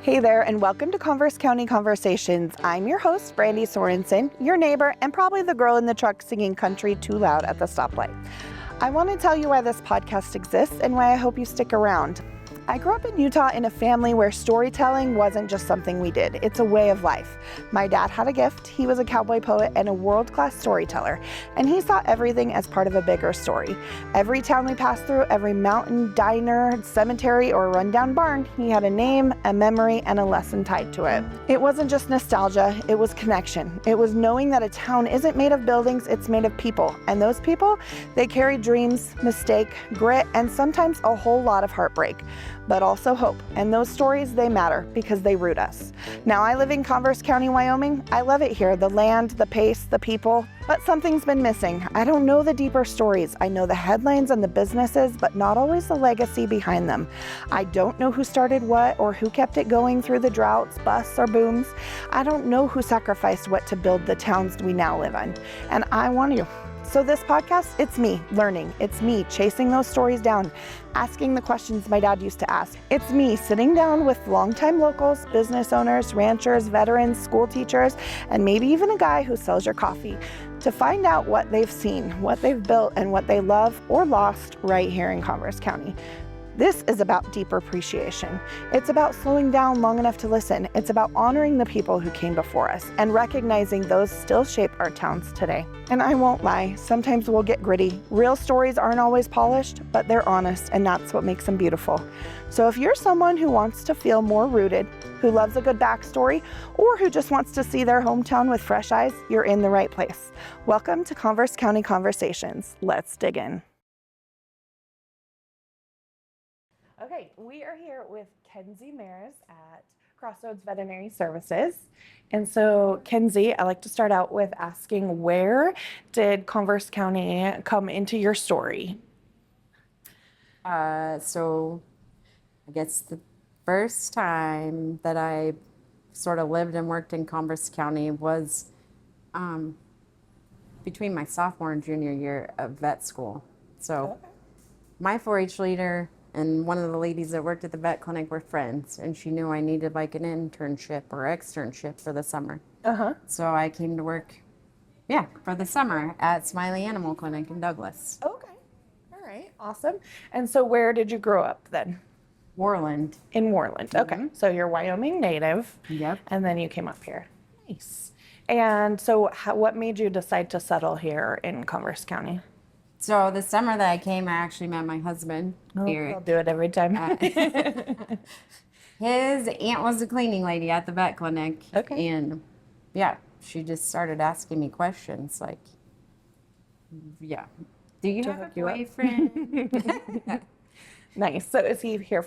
Hey there, and welcome to Converse County Conversations. I'm your host, Brandi Sorensen, your neighbor, and probably the girl in the truck singing country too loud at the stoplight. I want to tell you why this podcast exists and why I hope you stick around. I grew up in Utah in a family where storytelling wasn't just something we did. It's a way of life. My dad had a gift. He was a cowboy poet and a world-class storyteller, and he saw everything as part of a bigger story. Every town we passed through, every mountain, diner, cemetery, or rundown barn, he had a name, a memory, and a lesson tied to it. It wasn't just nostalgia, it was connection. It was knowing that a town isn't made of buildings, it's made of people. And those people, they carry dreams, mistake, grit, and sometimes a whole lot of heartbreak, but also hope. And those stories, they matter because they root us. Now I live in Converse County, Wyoming. I love it here, the land, the pace, the people, but something's been missing. I don't know the deeper stories. I know the headlines and the businesses, but not always the legacy behind them. I don't know who started what or who kept it going through the droughts, busts, or booms. I don't know who sacrificed what to build the towns we now live in, and I want to. So this podcast, it's me learning. It's me chasing those stories down, asking the questions my dad used to ask. It's me sitting down with longtime locals, business owners, ranchers, veterans, school teachers, and maybe even a guy who sells your coffee to find out what they've seen, what they've built, and what they love or lost right here in Converse County. This is about deeper appreciation. It's about slowing down long enough to listen. It's about honoring the people who came before us and recognizing those still shape our towns today. And I won't lie, sometimes we'll get gritty. Real stories aren't always polished, but they're honest, and that's what makes them beautiful. So if you're someone who wants to feel more rooted, who loves a good backstory, or who just wants to see their hometown with fresh eyes, you're in the right place. Welcome to Converse County Conversations. Let's dig in. Okay, we are here with Kenzie Mares at Crossroads Veterinary Services. And so, Kenzie, I like to start out with asking, where did Converse County come into your story? So I guess the first time that I sort of lived and worked in Converse County was between my sophomore and junior year of vet school. So my 4-H leader and one of the ladies that worked at the vet clinic were friends, and she knew I needed like an internship or externship for the summer. So I came to work, for the summer at Smiley Animal Clinic in Douglas. Okay. All right. Awesome. And so where did you grow up then? Worland. In Worland. Okay. So you're Wyoming native. Yep. And then you came up here. Nice. And so what made you decide to settle here in Converse County? So the summer that I came, I actually met my husband, Eric. I'll do it every time. His aunt was a cleaning lady at the vet clinic. Okay. And she just started asking me questions like, do you have a boyfriend? Nice. So is he here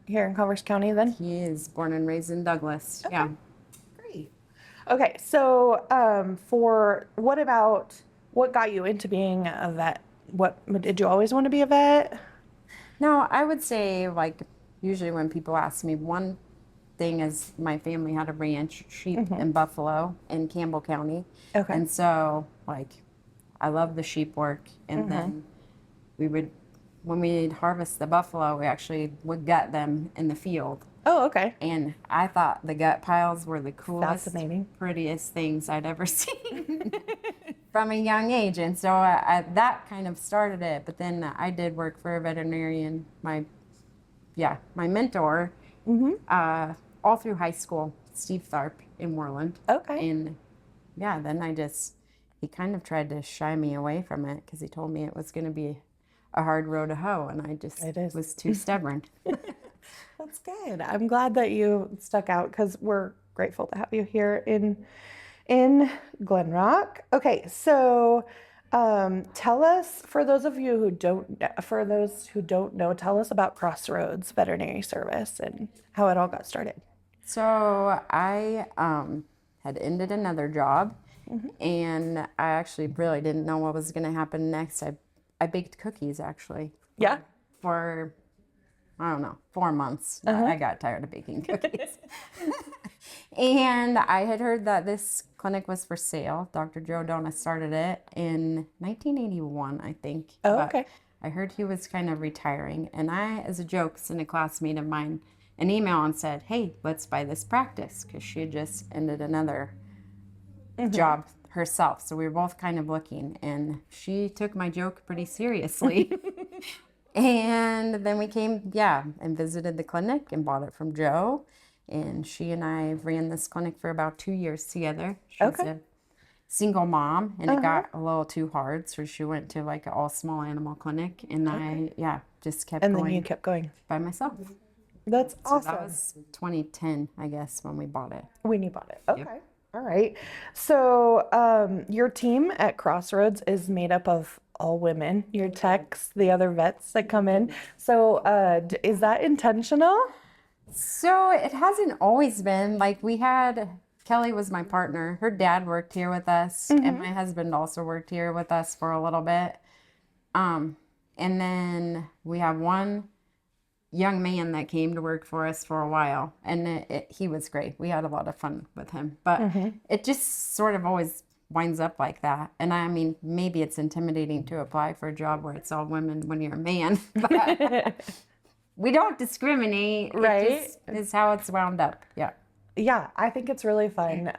in Converse County then? He is born and raised in Douglas. Okay. Yeah. Great. Okay. So what got you into being a vet? Did you always want to be a vet? No, I would say like usually when people ask me, one thing is my family had a ranch, sheep and buffalo in Campbell County. Okay. And so like I love the sheep work, and then when we'd harvest the buffalo, we actually would gut them in the field. Oh, okay. And I thought the gut piles were the coolest, Fascinating. prettiest things I'd ever seen from a young age. And so that kind of started it. But then I did work for a veterinarian, my mentor, all through high school, Steve Tharp in Moreland. Okay. And then he kind of tried to shy me away from it because he told me it was going to be a hard road to hoe, and I just was too stubborn. That's good. I'm glad that you stuck out because we're grateful to have you here in Glenrock. Okay, so tell us, for those who don't know, tell us about Crossroads Veterinary Service and how it all got started. So I had ended another job, and I actually really didn't know what was going to happen next. I baked cookies actually. Yeah. For I don't know, 4 months. I got tired of baking cookies. And I had heard that this clinic was for sale. Dr. Joe Dona started it in 1981, I think. Oh, okay. I heard he was kind of retiring. And I, as a joke, sent a classmate of mine an email and said, hey, let's buy this practice, because she had just ended another job herself. So we were both kind of looking, and she took my joke pretty seriously. And then we came, and visited the clinic and bought it from Joe. And she and I ran this clinic for about 2 years together. She's a single mom, and it got a little too hard. So she went to like an all small animal clinic, and I, just kept going. And then you kept going. By myself. That's awesome. So that was 2010, I guess, when we bought it. When you bought it. Okay. Yep. All right. So your team at Crossroads is made up of all women, your techs, the other vets that come in. So is that intentional? So it hasn't always been. Like, we had, Kelly was my partner. Her dad worked here with us, and my husband also worked here with us for a little bit. And then we have one young man that came to work for us for a while, and he was great. We had a lot of fun with him, but it just sort of always winds up like that. And I mean, maybe it's intimidating to apply for a job where it's all women when you're a man, but we don't discriminate. Right. It just is how it's wound up. Yeah. Yeah, I think it's really fun.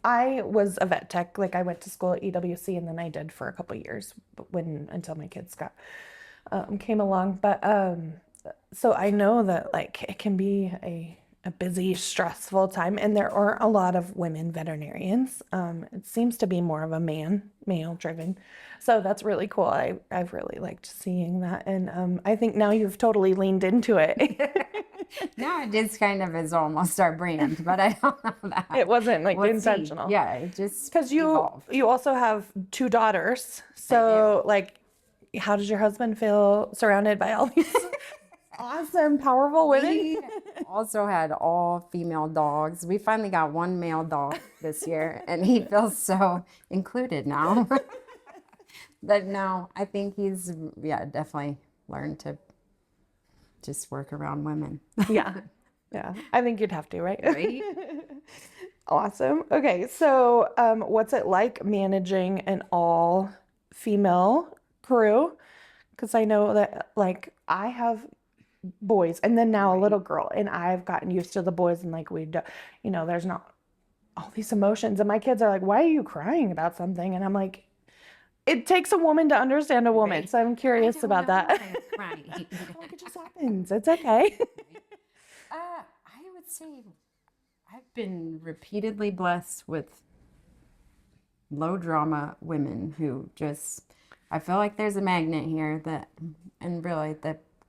I was a vet tech. Like, I went to school at EWC, and then I did for a couple of years until my kids came along. But so I know that, like, it can be a busy, stressful time, and there aren't a lot of women veterinarians. It seems to be more of a male driven. So that's really cool. I've really liked seeing that, and I think now you've totally leaned into it. Now it just kind of is almost our brand, but I don't know that. It wasn't like intentional. See. Yeah, it just because you also have 2 daughters. So, like, how does your husband feel surrounded by all these awesome, powerful women? We also had all female dogs. We finally got one male dog this year, and he feels so included now. But no, I think he's definitely learned to just work around women. Yeah. I think you'd have to, right? Right. Awesome. Okay, so what's it like managing an all-female crew? Because I know that, like, I have boys, and then now a little girl, and I've gotten used to the boys, and like, there's not all these emotions, and my kids are like, why are you crying about something? And I'm like, it takes a woman to understand a woman. Right. So I'm curious about that. Right. Like, it just happens. It's okay. I would say I've been repeatedly blessed with low drama women who just, I feel like there's a magnet here that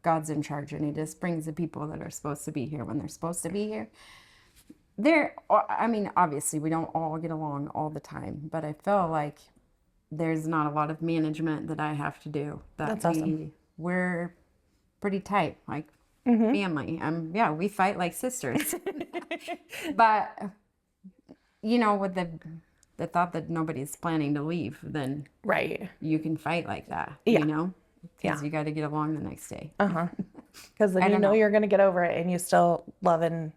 God's in charge, and he just brings the people that are supposed to be here when they're supposed to be here. Obviously we don't all get along all the time, but I feel like there's not a lot of management that I have to do. That's awesome. We're pretty tight, like family. We fight like sisters. But, with the thought that nobody's planning to leave, then you can fight like that, because you got to get along the next day. Because then you're going to get over it, and you still love and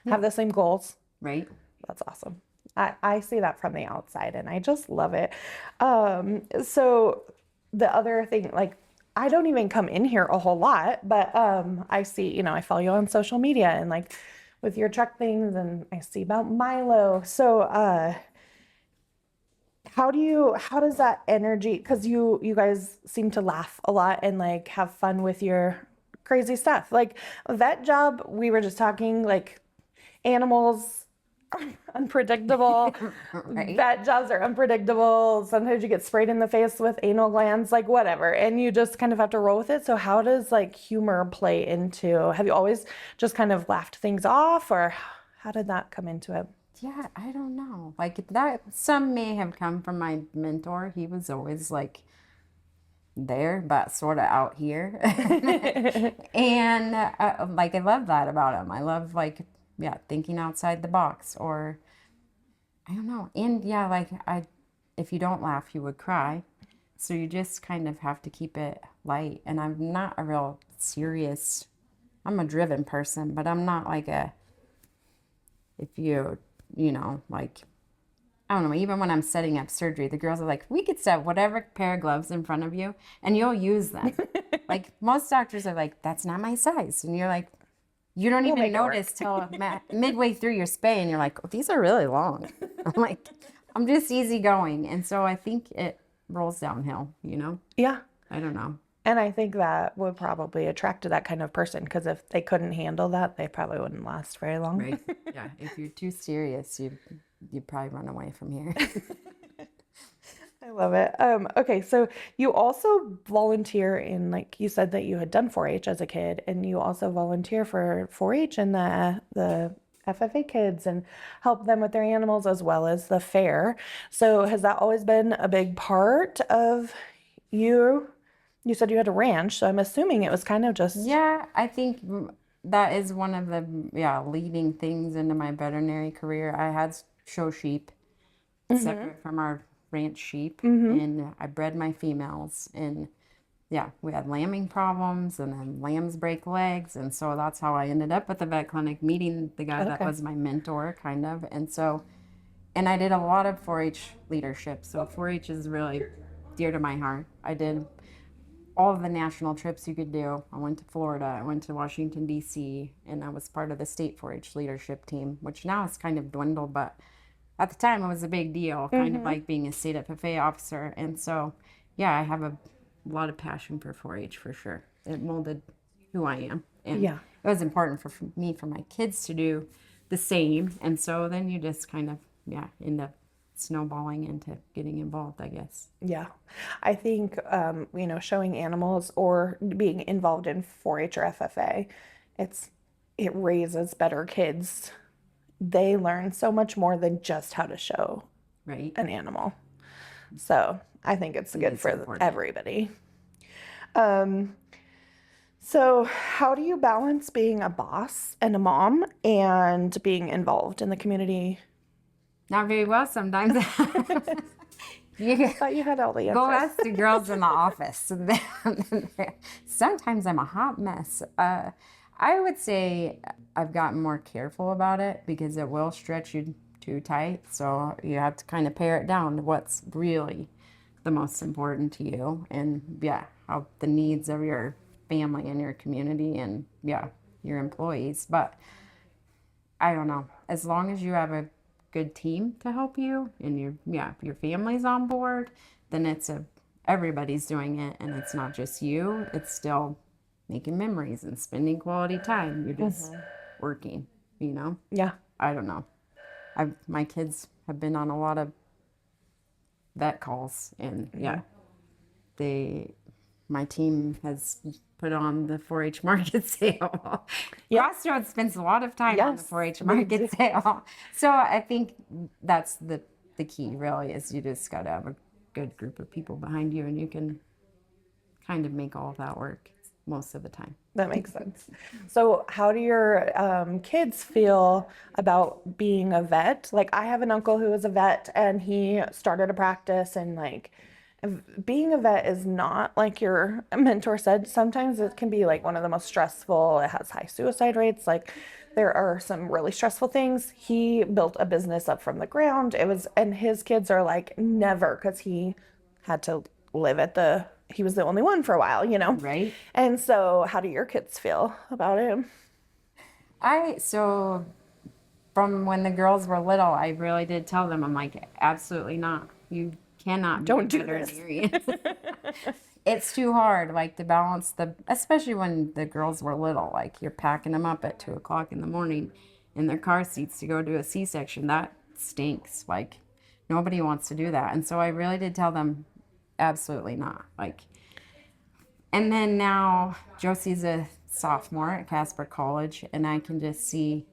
have the same goals. Right. That's awesome. I see that from the outside, and I just love it. So the other thing, like, I don't even come in here a whole lot, but I see, I follow you on social media, and like with your truck things, and I see about Milo. So how does that energy, because you guys seem to laugh a lot and like have fun with your crazy stuff. Like, a vet job, we were just talking, like, animals, unpredictable. Right. Vet jobs are unpredictable. Sometimes you get sprayed in the face with anal glands, like, whatever, and you just kind of have to roll with it. So how does, like, humor play into, have you always just kind of laughed things off, or how did that come into it? Yeah, I don't know. Like, that, some may have come from my mentor. He was always like there, but sort of out here. And I love that about him. I love, like, thinking outside the box, or I don't know. And if you don't laugh, you would cry. So you just kind of have to keep it light. And I'm not a real serious, I'm a driven person, but I'm not like like, I don't know, even when I'm setting up surgery, the girls are like, we could set whatever pair of gloves in front of you and you'll use them. Like, most doctors are like, that's not my size. And you're like, You don't We'll even make it work. notice till midway through your spay, and you're like, oh, these are really long. I'm like, I'm just easygoing. And so I think it rolls downhill, you know? Yeah. I don't know. And I think that would probably attract to that kind of person, because if they couldn't handle that, they probably wouldn't last very long. Right. Yeah. If you're too serious, you'd probably run away from here. I love it. Okay, so you also volunteer in, like you said that you had done 4-H as a kid, and you also volunteer for 4-H and the FFA kids and help them with their animals as well as the fair. So has that always been a big part of you? You said you had a ranch, so I'm assuming it was kind of just Yeah, I think that is one of the leading things into my veterinary career. I had show sheep separate from our ranch sheep, and I bred my females, and we had lambing problems, and then lambs break legs, and so that's how I ended up at the vet clinic, meeting the guy that was my mentor, kind of. And I did a lot of 4-H leadership, so 4-H is really dear to my heart. I did all of the national trips you could do. I went to Florida, I went to Washington, D.C., and I was part of the state 4-H leadership team, which now has kind of dwindled, but at the time it was a big deal, kind of like being a state FFA officer. And so, I have a lot of passion for 4-H for sure. It molded who I am. And it was important for me, for my kids to do the same. And so then you just kind of, end up snowballing into getting involved, I guess. Yeah. I think, showing animals or being involved in 4-H or FFA, it raises better kids. They learn so much more than just how to show an animal. So I think it's good for everybody. So how do you balance being a boss and a mom and being involved in the community? Not very well sometimes. I thought you had all the answers. Go ask the girls in the office. Sometimes I'm a hot mess. I would say I've gotten more careful about it because it will stretch you too tight. So you have to kind of pare it down to what's really the most important to you, and how the needs of your family and your community and your employees. But I don't know. As long as you have a good team to help you and your family's on board, then everybody's doing it, and it's not just you. It's still making memories and spending quality time. You're just working, Yeah. I don't know. My kids have been on a lot of vet calls, and my team has put on the 4-H market sale. Crossroads spends a lot of time on the 4-H market sale. So I think that's the key, really, is you just got to have a good group of people behind you, and you can kind of make all of that work most of the time. That makes sense. So how do your kids feel about being a vet? Like, I have an uncle who is a vet, and he started a practice, and being a vet is not, like your mentor said, sometimes it can be like one of the most stressful. It has high suicide rates. Like, there are some really stressful things. He built a business up from the ground. And his kids are like, never, because he had to live he was the only one for a while, Right. And so how do your kids feel about him? So from when the girls were little, I really did tell them, I'm like, absolutely not. You cannot be a veterinarian. It's too hard, like, to balance especially when the girls were little, like, you're packing them up at 2:00 in the morning in their car seats to go do a C-section. That stinks. Like, nobody wants to do that. And so I really did tell them, absolutely not. Like, and then now Josie's a sophomore at Casper College, and I can just see,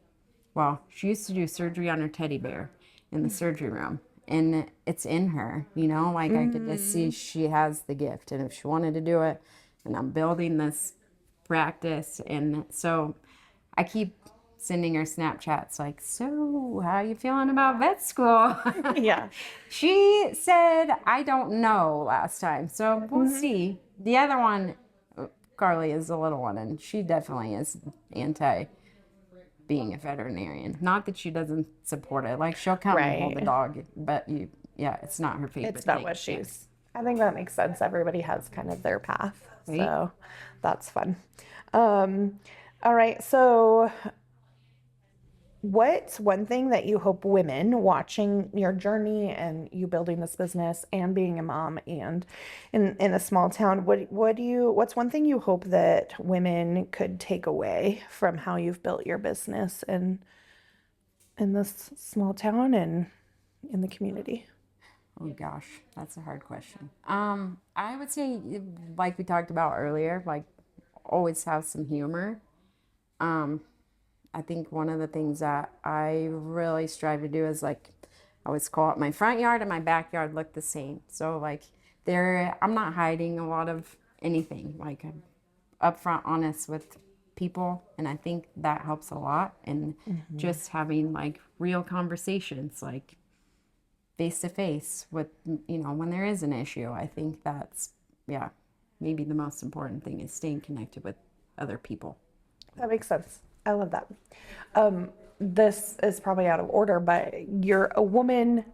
she used to do surgery on her teddy bear in the surgery room, and it's in her, like I could just see she has the gift, and if she wanted to do it, and I'm building this practice. And so I keep sending her Snapchats like, so how are you feeling about vet school? Yeah. She said, I don't know, last time. So we'll see. The other one, Carly, is the little one, and she definitely is anti being a veterinarian. Not that she doesn't support it. Like, she'll come and hold the dog, but it's not her favorite It's not thing. what I think that makes sense. Everybody has kind of their path. Right? So that's fun. All right. So what's one thing that you hope women watching your journey and you building this business and being a mom and in a small town, what's one thing you hope that women could take away from how you've built your business and in this small town and in the community? Oh gosh, that's a hard question. I would say, like we talked about earlier, like always have some humor. Um, I think one of the things that I really strive to do is like, I always call it my front yard and my backyard look the same. So like I'm not hiding a lot of anything. Like I'm upfront honest with people, and I think that helps a lot. And just having like real conversations, like face to face with, when there is an issue. I think that's, yeah, maybe the most important thing is staying connected with other people. That makes sense. I love that. This is probably out of order, but you're a woman,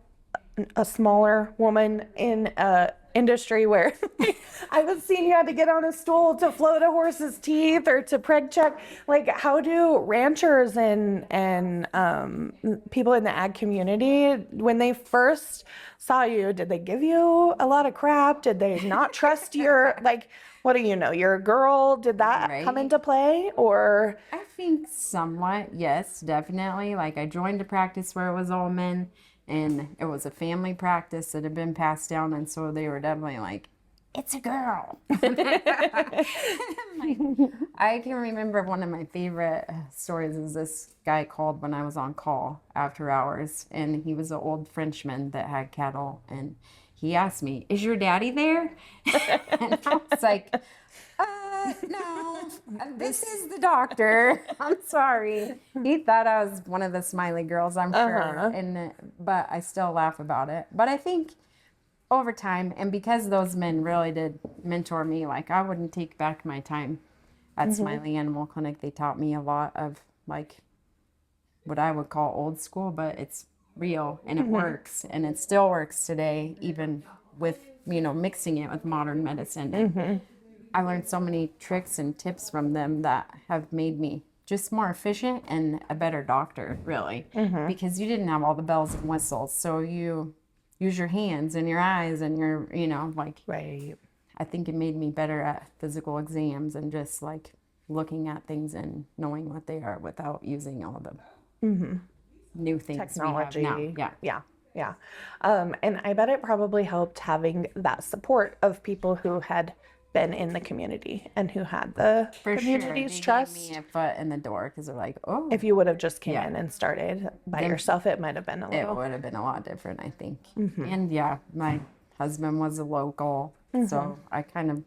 a smaller woman in a industry where I was seeing you had to get on a stool to float a horse's teeth or to preg check. Like, how do ranchers and people in the ag community, when they first saw you, did they give you a lot of crap? Did they not trust your, like, what do you know? You're a girl. Did that come into play, or? I think somewhat, yes, definitely. Like I joined a practice where it was all men, and it was a family practice that had been passed down, and so they were definitely like, it's a girl. I can remember one of my favorite stories is this guy called when I was on call after hours, and he was an old Frenchman that had cattle, and he asked me, is your daddy there? And I was like, no, this is the doctor. I'm sorry. He thought I was one of the smiley girls, I'm sure. But I still laugh about it. But I think over time, and because those men really did mentor me, like I wouldn't take back my time at Smiley Animal Clinic. They taught me a lot of like what I would call old school, but it's real and it works, and it still works today, even with, mixing it with modern medicine. I learned so many tricks and tips from them that have made me just more efficient and a better doctor, really, because you didn't have all the bells and whistles. So you use your hands and your eyes and your, Right. I think it made me better at physical exams and just like looking at things and knowing what they are without using all the new things Technology. we have now. Yeah. And I bet it probably helped having that support of people who had been in the community and who had the community's trust. Gave me a foot in the door because they're like, oh. If you would have just came in and started by yourself, it might have been It would have been a lot different, I think. And my husband was a local, so I kind of,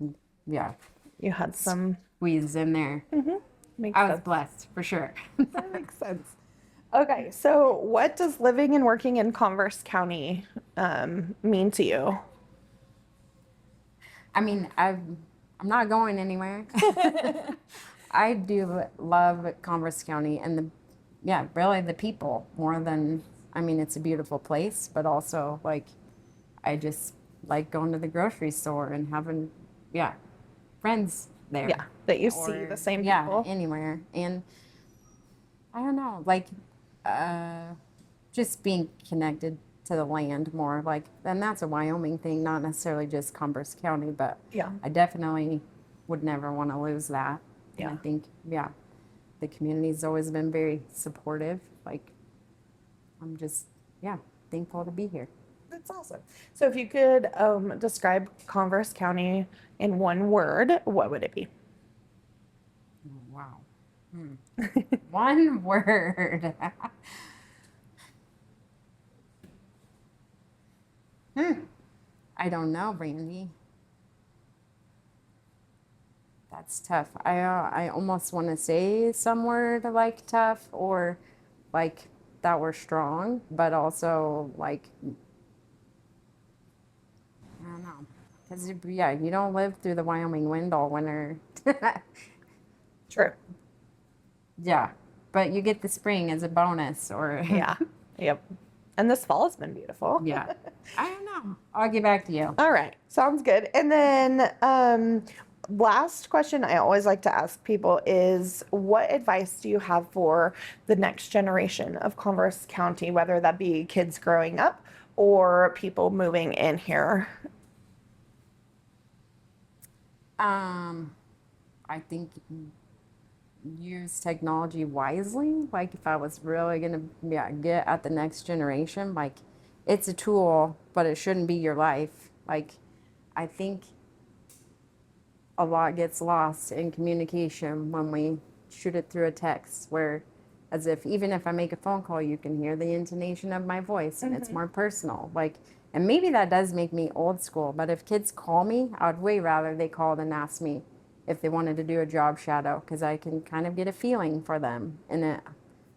You had some squeezed in there. I was blessed, for sure. That makes sense. Okay, so what does living and working in Converse County mean to you? I mean, I'm not going anywhere. I do love Converse County and really the people more than, it's a beautiful place, but also like, I just like going to the grocery store and having, friends there. Yeah, that you see the same people. Yeah, anywhere. And I don't know, like, just being connected to the land more, like, and that's a Wyoming thing, not necessarily just Converse County, but I definitely would never want to lose that. And I think, the community's always been very supportive. Like, I'm just, thankful to be here. That's awesome. So if you could describe Converse County in one word, what would it be? Wow. One word. I don't know, Brandi. That's tough. I almost want to say some word like tough or like that we're strong, but also like, I don't know. Because, you don't live through the Wyoming wind all winter. True. Yeah, but you get the spring as a bonus or... Yep. And this fall has been beautiful. Yeah. I don't know. I'll get back to you. All right. Sounds good. And then last question I always like to ask people is, what advice do you have for the next generation of Converse County, whether that be kids growing up or people moving in here? I think use technology wisely. Like if I was really gonna get at the next generation, like it's a tool, but it shouldn't be your life. Like I think a lot gets lost in communication when we shoot it through a text, where as if even if I make a phone call, you can hear the intonation of my voice and it's more personal. Like, and maybe that does make me old school, but if kids call me, I would way rather they called and asked me if they wanted to do a job shadow, because I can kind of get a feeling for them and it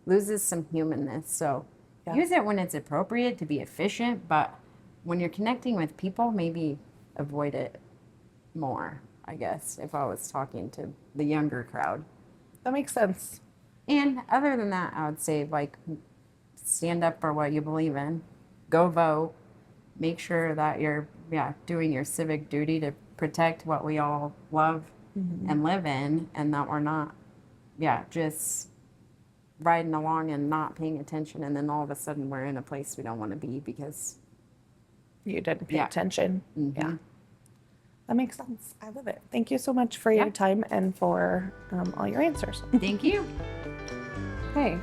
loses some humanness. So use it when it's appropriate to be efficient, but when you're connecting with people, maybe avoid it more, I guess, if I was talking to the younger crowd. That makes sense. And other than that, I would say, like, stand up for what you believe in, go vote, make sure that you're doing your civic duty to protect what we all love and live in, and that we're not just riding along and not paying attention, and then all of a sudden we're in a place we don't want to be because you didn't pay attention. Mm-hmm. That makes sense. I love it. Thank you so much for your time and for all your answers. Thank you. Okay.